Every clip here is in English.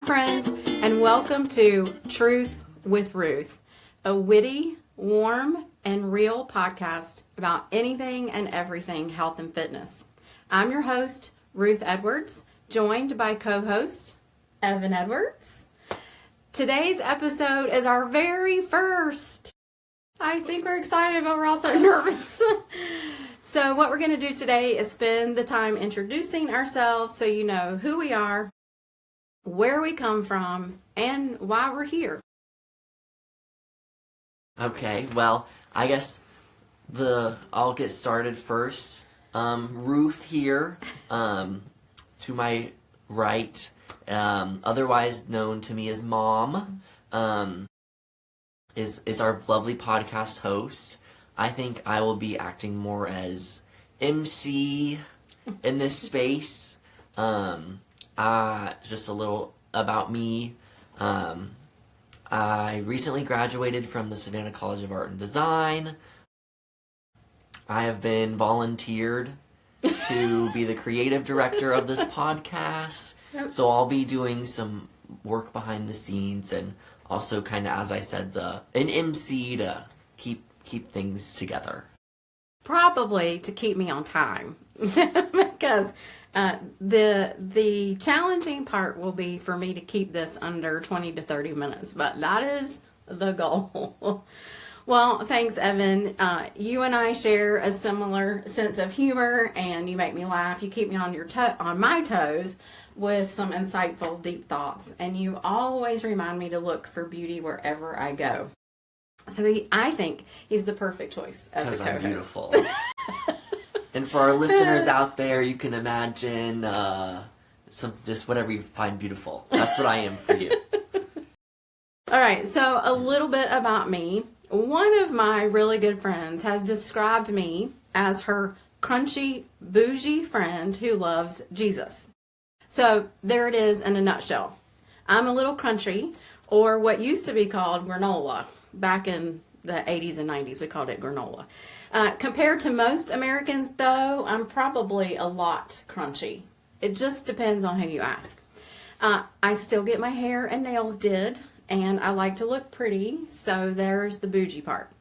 friends, and welcome to Truth with Ruth, a witty, warm, and real podcast about anything and everything health and fitness. I'm your host, Ruth Edwards, joined by co-host Evan Edwards. Today's episode is our very first. I think we're excited, but we're also nervous. So what we're going to do today is spend the time introducing ourselves so you know who we are, where we come from, and why we're here. Okay, well, I guess I'll get started first. Ruth here, to my right, otherwise known to me as Mom, is our lovely podcast host. I think I will be acting more as MC in this space. Just a little about me. I recently graduated from the Savannah College of Art and Design. I have been volunteered to be the creative director of this podcast. Yep. So I'll be doing some work behind the scenes and also kind of, as I said, an MC to keep things together. Probably to keep me on time, because the challenging part will be for me to keep this under 20 to 30 minutes, but that is the goal. Well, thanks, Evan. You and I share a similar sense of humor, and you make me laugh. You keep me on my toes with some insightful, deep thoughts, and you always remind me to look for beauty wherever I go. So I think he's the perfect choice as a co-host. Because I'm beautiful. And for our listeners out there, you can imagine just whatever you find beautiful. That's what I am for you. All right, so a little bit about me. One of my really good friends has described me as her crunchy, bougie friend who loves Jesus. So there it is in a nutshell. I'm a little crunchy, or what used to be called granola. Back in the 80s and 90s, we called it granola. Compared to most Americans, though, I'm probably a lot crunchy. It just depends on who you ask. I still get my hair and nails did, and I like to look pretty, so there's the bougie part.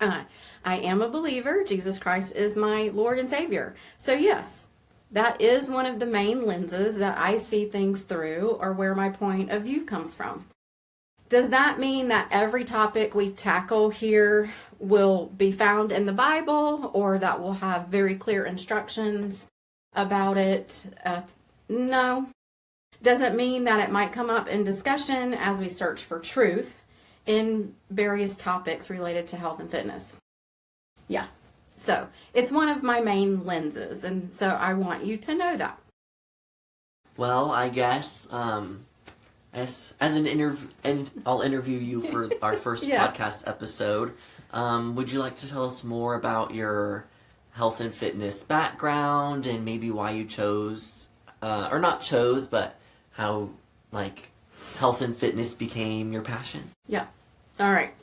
I am a believer. Jesus Christ is my Lord and Savior. So yes, that is one of the main lenses that I see things through, or where my point of view comes from. Does that mean that every topic we tackle here will be found in the Bible, or that we'll have very clear instructions about it? No. Doesn't mean that it might come up in discussion as we search for truth in various topics related to health and fitness. Yeah. So it's one of my main lenses, and so I want you to know that. Well, I guess as an interview, and I'll interview you for our first podcast episode. Would you like to tell us more about your health and fitness background and maybe why you chose, or not chose, but how health and fitness became your passion? Yeah. All right.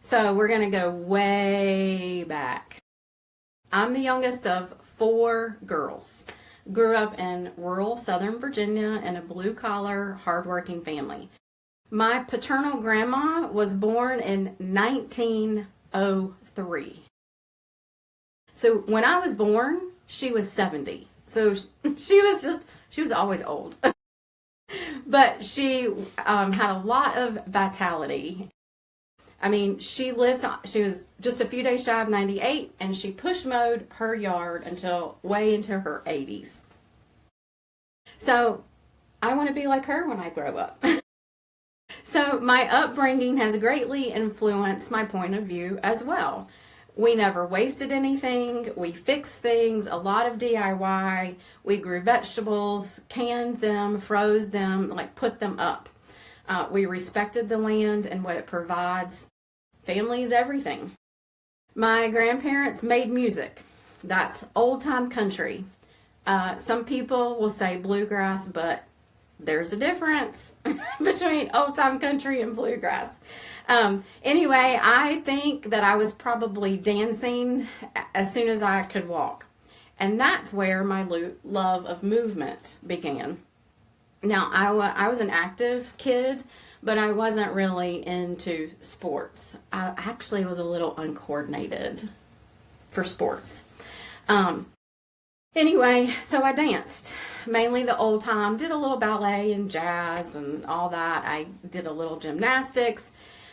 So we're going to go way back. I'm the youngest of 4 girls. Grew up in rural Southern Virginia in a blue-collar, hardworking family. My paternal grandma was born in 1903. So when I was born, she was 70. So she was always old. But she had a lot of vitality. I mean, she was just a few days shy of 98, and she push mowed her yard until way into her 80s. So I want to be like her when I grow up. So my upbringing has greatly influenced my point of view as well. We never wasted anything. We fixed things, a lot of DIY. We grew vegetables, canned them, froze them, put them up. We respected the land and what it provides. Family is everything. My grandparents made music. That's old-time country. Some people will say bluegrass, but there's a difference between old-time country and bluegrass. Anyway, I think that I was probably dancing as soon as I could walk. And that's where my love of movement began. Now, I was an active kid, but I wasn't really into sports. I actually was a little uncoordinated for sports. Anyway, so I danced, mainly the old time, did a little ballet and jazz and all that. I did a little gymnastics,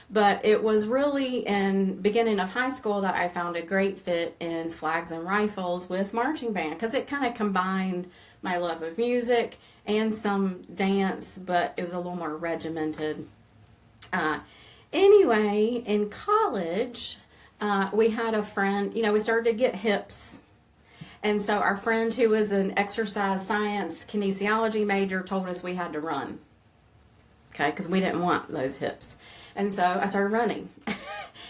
but it was really in beginning of high school that I found a great fit in flags and rifles with marching band, because it kind of combined my love of music and some dance, but it was a little more regimented. Anyway, in college, we had a friend, we started to get hips. And so our friend who was an exercise science kinesiology major told us we had to run. Okay, because we didn't want those hips. And so I started running.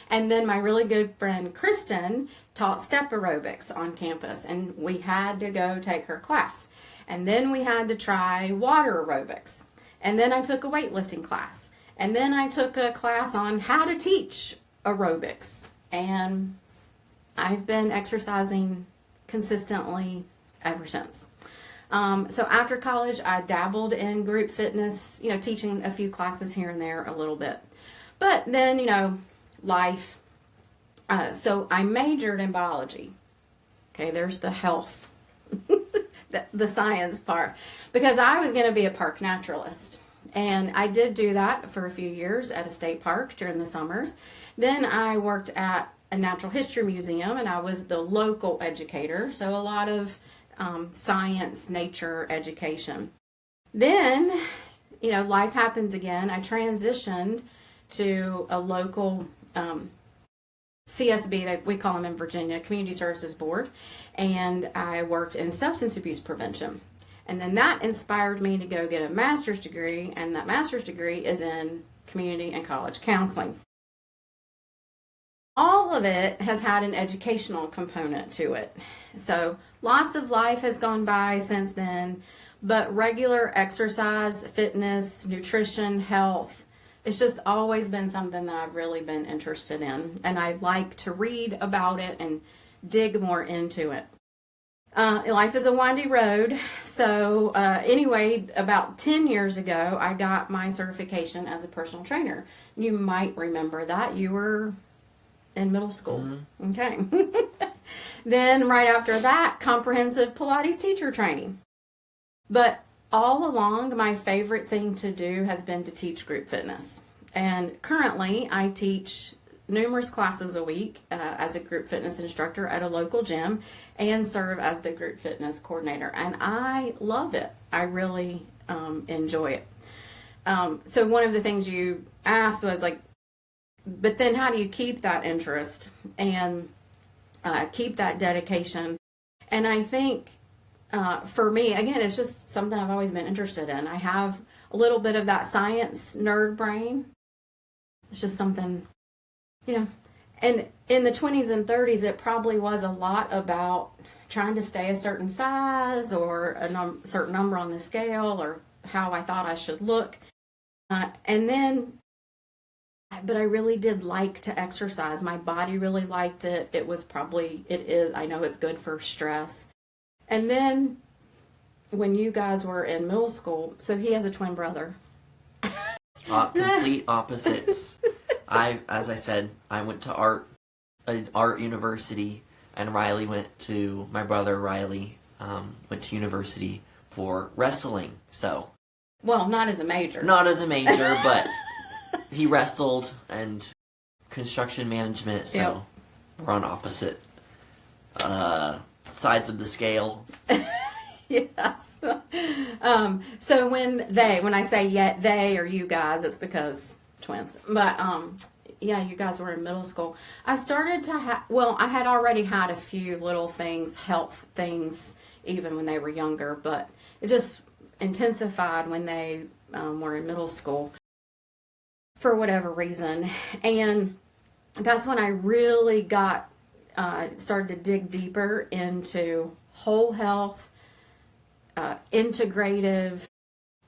And then my really good friend Kristen taught step aerobics on campus, and we had to go take her class. And then we had to try water aerobics. And then I took a weightlifting class. And then I took a class on how to teach aerobics. And I've been exercising consistently ever since. So after college, I dabbled in group fitness, teaching a few classes here and there a little bit. But then, life. So I majored in biology. Okay, there's the health, the science part, because I was going to be a park naturalist. And I did do that for a few years at a state park during the summers. Then I worked at a natural history museum, and I was the local educator, so a lot of science, nature education. Then, life happens again. I transitioned to a local CSB, that we call them in Virginia, Community Services Board, and I worked in substance abuse prevention. And then that inspired me to go get a master's degree, and that master's degree is in community and college counseling. All of it has had an educational component to it. So lots of life has gone by since then, but regular exercise, fitness, nutrition, health, it's just always been something that I've really been interested in. And I like to read about it and dig more into it. Life is a windy road. So anyway, about 10 years ago, I got my certification as a personal trainer. You might remember that. You were in middle school. Mm-hmm. Okay. Then right after that, comprehensive Pilates teacher training. But all along, my favorite thing to do has been to teach group fitness. And currently, I teach numerous classes a week as a group fitness instructor at a local gym and serve as the group fitness coordinator. And I love it. I really enjoy it. So one of the things you asked was but then how do you keep that interest and keep that dedication? And I think for me, again, it's just something I've always been interested in. I have a little bit of that science nerd brain. It's just something, and in the 20s and 30s, it probably was a lot about trying to stay a certain size or a certain number on the scale or how I thought I should look. But I really did like to exercise. My body really liked it. It is, I know it's good for stress. And then when you guys were in middle school, so he has a twin brother. Complete opposites. As I said, I went to art university, and my brother Riley went to university for wrestling. So, well, not as a major. Not as a major, but he wrestled and construction management. So yep. We're on opposite sides of the scale. Yes. So when I say they or you guys, it's because twins. But yeah, you guys were in middle school. I started to I had already had a few little things, health things, even when they were younger, but it just intensified when they were in middle school for whatever reason. And that's when I really started to dig deeper into whole health, integrative,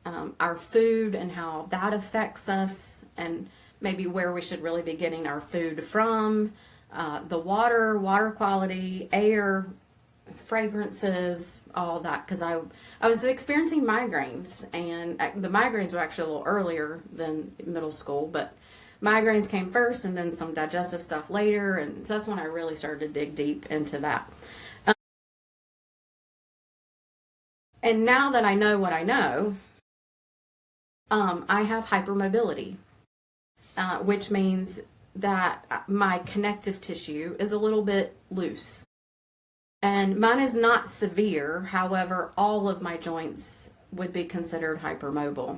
our food and how that affects us, and maybe where we should really be getting our food from, the water quality, air, fragrances, all that, because I was experiencing migraines, and the migraines were actually a little earlier than middle school, but migraines came first and then some digestive stuff later, and so that's when I really started to dig deep into that. And now that I know what I know, I have hypermobility, which means that my connective tissue is a little bit loose. And mine is not severe. However, all of my joints would be considered hypermobile.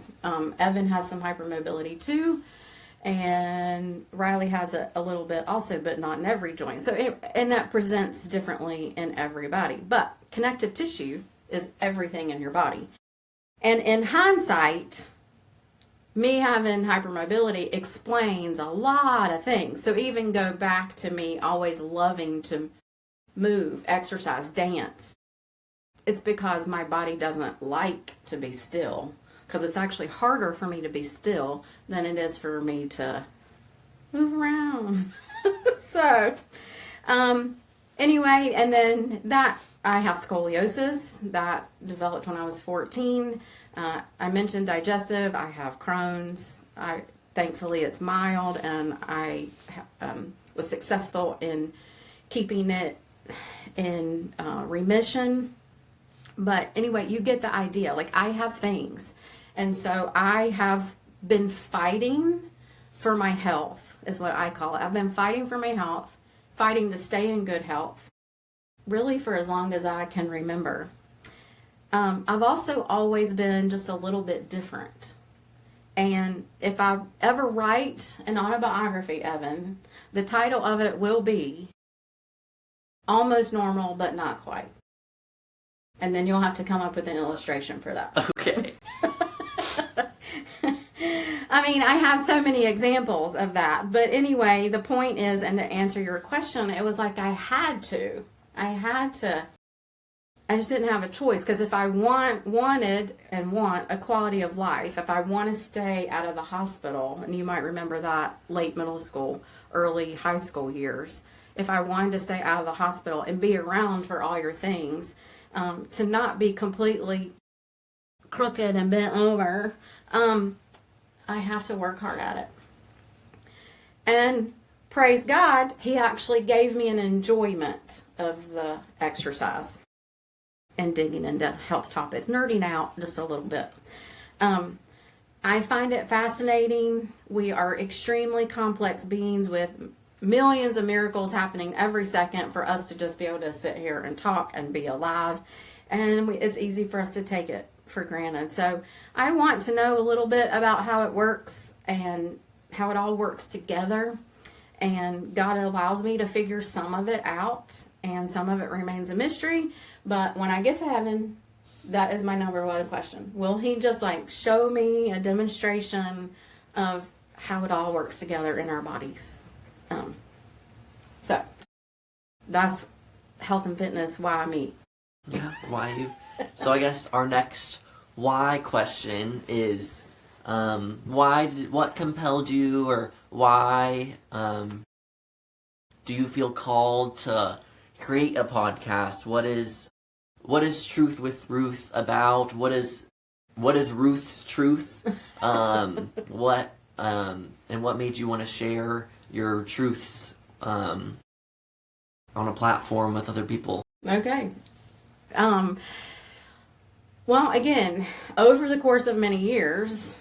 Evan has some hypermobility too. And Riley has a little bit also, but not in every joint. So, and that presents differently in everybody. But connective tissue is everything in your body. And in hindsight, me having hypermobility explains a lot of things. So even go back to me always loving to move, exercise, dance. It's because my body doesn't like to be still. Because it's actually harder for me to be still than it is for me to move around. So, anyway, and then that I have scoliosis that developed when I was 14. I mentioned digestive. I have Crohn's. Thankfully, it's mild, and I was successful in keeping it in remission. But anyway, you get the idea. Like, I have things. And so I have been fighting for my health, is what I call it. I've been fighting for my health, fighting to stay in good health, really for as long as I can remember. I've also always been just a little bit different. And if I ever write an autobiography, Evan, the title of it will be Almost Normal, but Not Quite. And then you'll have to come up with an illustration for that. Okay. I mean, I have so many examples of that. But anyway, the point is, and to answer your question, it was like I had to. I just didn't have a choice, because if I want a quality of life, if I want to stay out of the hospital, and you might remember that late middle school, early high school years, if I wanted to stay out of the hospital and be around for all your things, to not be completely crooked and bent over, I have to work hard at it. And praise God, He actually gave me an enjoyment of the exercise and digging into health topics, nerding out just a little bit. I find it fascinating. We are extremely complex beings with millions of miracles happening every second for us to just be able to sit here and talk and be alive. And it's easy for us to take it for granted. So I want to know a little bit about how it works and how it all works together. And God allows me to figure some of it out, and some of it remains a mystery. But when I get to heaven, that is my number one question. Will He just like show me a demonstration of how it all works together in our bodies? So that's health and fitness, why I meet. Yeah, why you? So I guess our next why question is, what compelled you, or why do you feel called to create a podcast? What is Truth with Ruth about? What is Ruth's truth? And what made you want to share your truths on a platform with other people? Okay. Well, again, over the course of many years,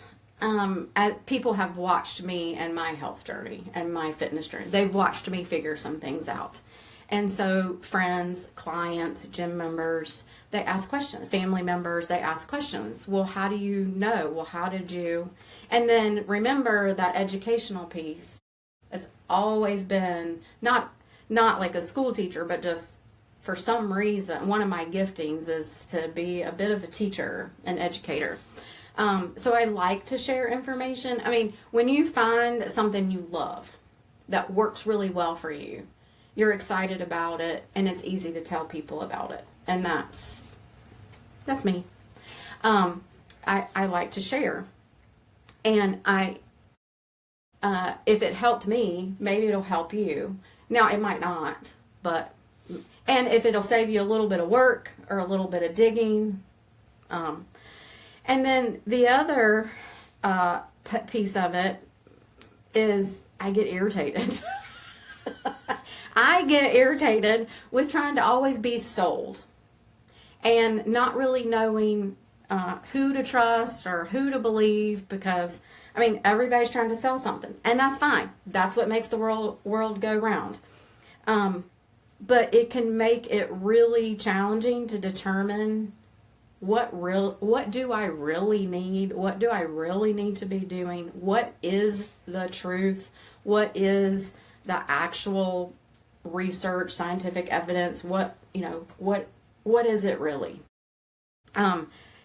people have watched me and my health journey and my fitness journey. They've watched me figure some things out. And so friends, clients, gym members, they ask questions. Family members, they ask questions. Well, how do you know? Well, how did you? And then remember that educational piece. It's always been not like a school teacher, but just for some reason, one of my giftings is to be a bit of a teacher, an educator. So I like to share information. I mean, when you find something you love that works really well for you, you're excited about it, and it's easy to tell people about it. And that's me. I like to share. And if it helped me, maybe it'll help you. Now, it might not, but And if it'll save you a little bit of work or a little bit of digging. And then the other piece of it is I get irritated. I get irritated with trying to always be sold and not really knowing who to trust or who to believe, because I mean, everybody's trying to sell something, and that's fine. That's what makes the world go round. But it can make it really challenging to determine what do I really need? What do I really need to be doing? What is the truth? What is the actual research, scientific evidence? What is it really?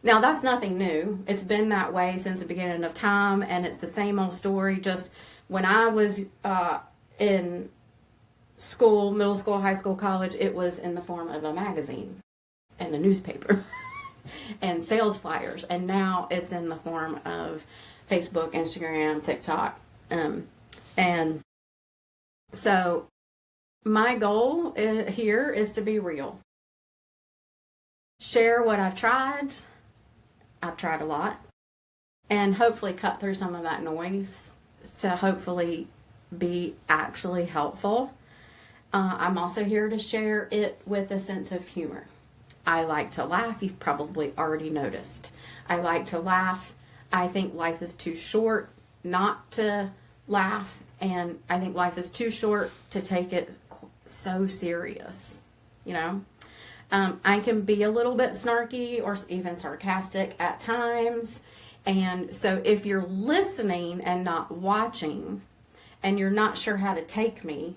Now that's nothing new. It's been that way since the beginning of time, and it's the same old story. Just when I was in school, middle school, high school, college, it was in the form of a magazine and a newspaper and sales flyers, and now it's in the form of Facebook, Instagram, TikTok, and so my goal here is to be real. Share what I've tried. I've tried a lot, and hopefully cut through some of that noise to hopefully be actually helpful. I'm also here to share it with a sense of humor. I like to laugh. You've probably already noticed. I like to laugh. I think life is too short not to laugh, and I think life is too short to take it so serious, you know. I can be a little bit snarky or even sarcastic at times, and so if you're listening and not watching, and you're not sure how to take me,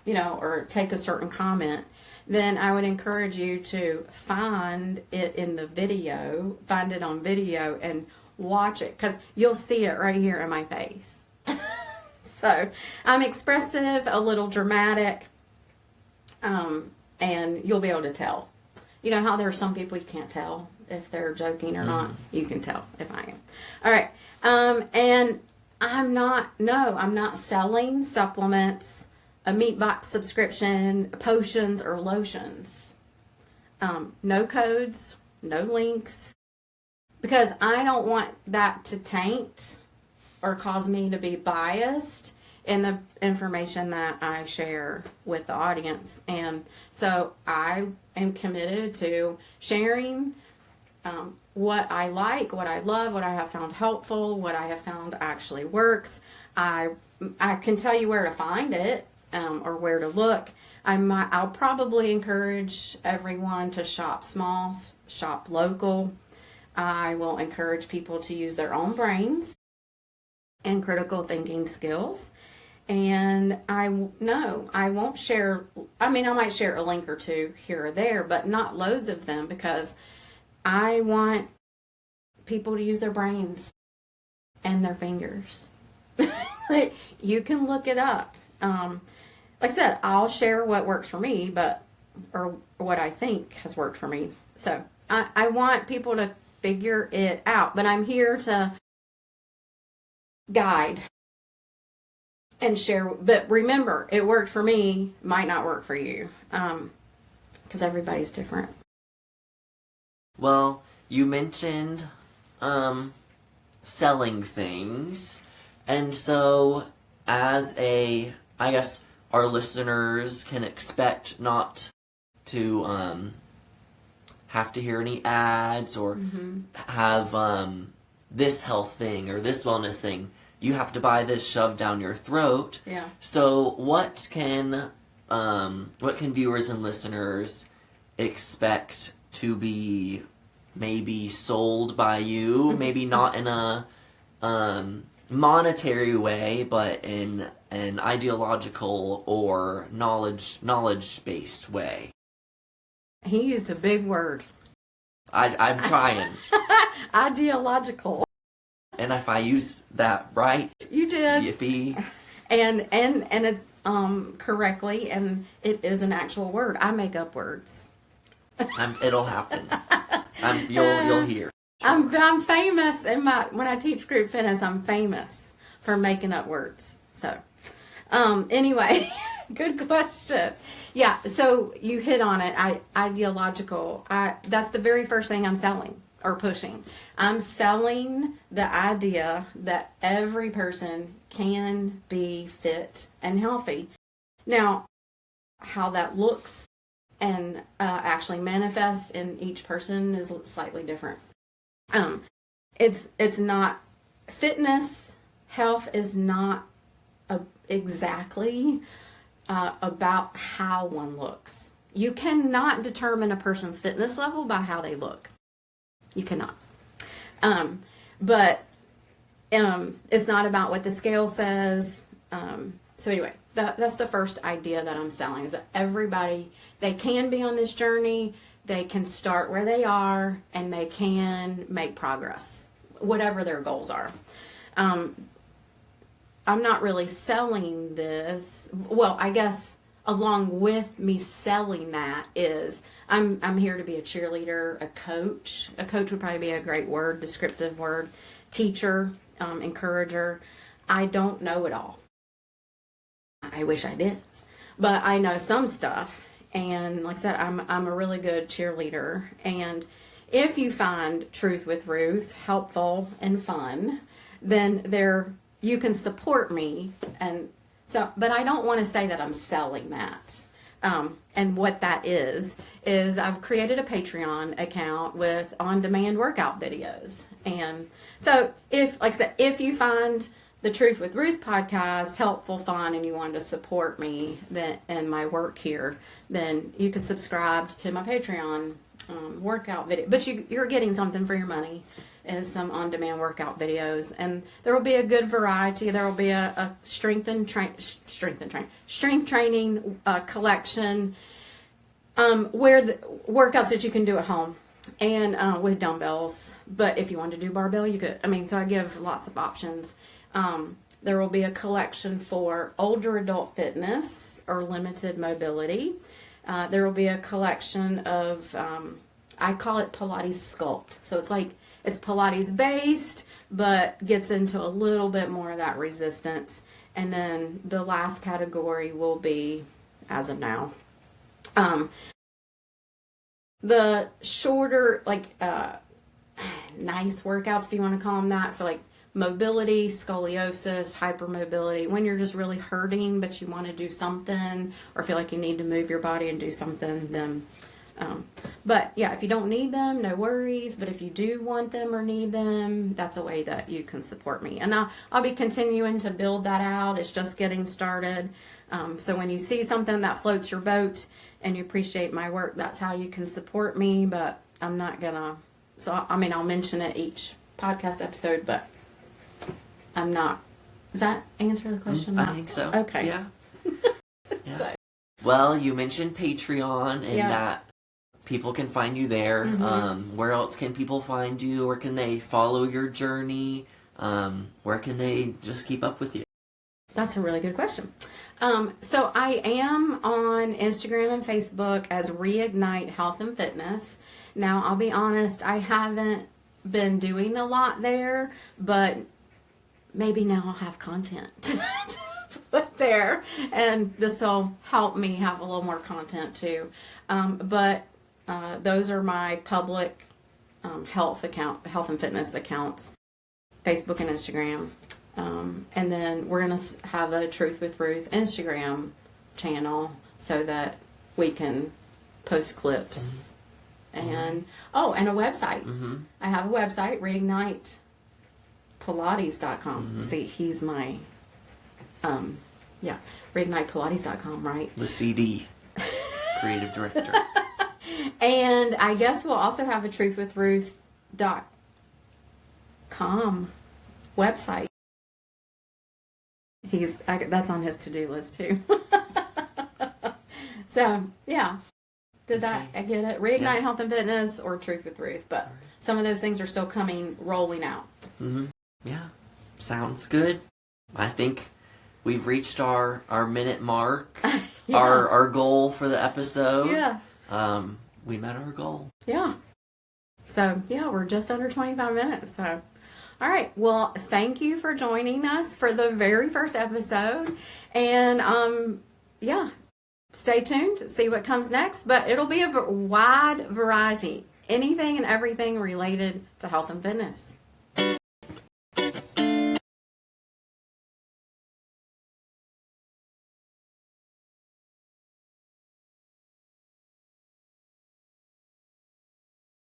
you know, or take a certain comment, then I would encourage you to find it in the video, find it on video and watch it, because you'll see it right here in my face. So I'm expressive, a little dramatic, and you'll be able to tell. You know how there are some people you can't tell if they're joking or not? You can tell if I am. All right. And I'm not selling supplements, a meat box subscription, potions, or lotions. No codes, no links, because I don't want that to taint or cause me to be biased in the information that I share with the audience. And so I am committed to sharing what I like, what I love, what I have found helpful, what I have found actually works. I can tell you where to find it, or where to look. I'll probably encourage everyone to shop small, shop local. I will encourage people to use their own brains and critical thinking skills. And I won't share, I might share a link or two here or there, but not loads of them, because I want people to use their brains and their fingers. You can look it up. Like I said, I'll share what works for me, or what I think has worked for me. So I want people to figure it out, but I'm here to guide and share. But remember, it worked for me, might not work for you, because everybody's different. Well, you mentioned selling things, and so I guess our listeners can expect not to have to hear any ads or have this health thing or this wellness thing. You have to buy this shoved down your throat. Yeah. So what can viewers and listeners expect to be maybe sold by you? Maybe not in a monetary way, but in an ideological or knowledge-based way. He used a big word. I'm trying. Ideological. And if I used that right, you did. Yippee. And it's correctly, and it is an actual word. I make up words. It'll happen. You'll hear. Sure. I'm famous when I teach group fitness. I'm famous for making up words. So, anyway, good question. Yeah, so you hit on it. Ideological. That's the very first thing I'm selling or pushing. I'm selling the idea that every person can be fit and healthy. Now, how that looks and actually manifests in each person is slightly different. It's not fitness. Health is not exactly about how one looks. You cannot determine a person's fitness level by how they look. You cannot. But it's not about what the scale says. So anyway, that's the first idea that I'm selling, is that everybody, they can be on this journey. They can start where they are, and they can make progress, whatever their goals are. I'm not really selling this. Well, I guess along with me selling that is I'm here to be a cheerleader, a coach. A coach would probably be a great word, descriptive word. Teacher, encourager. I don't know it all. I wish I did, but I know some stuff. And like I said, I'm a really good cheerleader. And if you find Truth with Ruth helpful and fun, then you can support me. And so, but I don't want to say that I'm selling that. And what that is I've created a Patreon account with on-demand workout videos. And so if, like I said, if you find the Truth with Ruth podcast helpful, fun, and you want to support me and my work here, then you can subscribe to my Patreon workout video. But you're getting something for your money, is some on-demand workout videos, and there will be a good variety. There will be a strength training collection, where the workouts that you can do at home, and with dumbbells. But if you want to do barbell, you could. So I give lots of options. There will be a collection for older adult fitness or limited mobility. There will be a collection of, I call it Pilates Sculpt. So it's Pilates based, but gets into a little bit more of that resistance. And then the last category will be, as of now, the shorter, nice workouts, if you want to call them that, for mobility, scoliosis, hypermobility, when you're just really hurting but you want to do something, or feel like you need to move your body and do something, then but yeah, if you don't need them, no worries. But if you do want them or need them, that's a way that you can support me. And I'll be continuing to build that out. It's just getting started. So when you see something that floats your boat and you appreciate my work, that's how you can support me. But I'm not gonna, I'll mention it each podcast episode, but I'm not. Does that answer the question? I think so. Okay. Yeah. Yeah. So. Well, you mentioned Patreon, and that people can find you there. Mm-hmm. Where else can people find you? Where can they follow your journey? Where can they just keep up with you? That's a really good question. So I am on Instagram and Facebook as Reignite Health and Fitness. Now, I'll be honest, I haven't been doing a lot there, but maybe now I'll have content to put there, and this will help me have a little more content too. But those are my public health and fitness accounts, Facebook and Instagram. And then we're going to have a Truth with Ruth Instagram channel so that we can post clips. And and a website. I have a website, reignitepilates.com. See, he's my reignitepilates.com, right? The CD creative director. And I guess we'll also have a truthwithruth.com website. That's on his to-do list too. So yeah. Did I get it? Reignite Health and Fitness or Truth with Ruth, but some of those things are still rolling out. Yeah, sounds good. I think we've reached our minute mark, our goal for the episode. Yeah. We met our goal. Yeah. So we're just under 25 minutes. So, all right. Well, thank you for joining us for the very first episode, and stay tuned, see what comes next, but it'll be a wide variety, anything and everything related to health and fitness.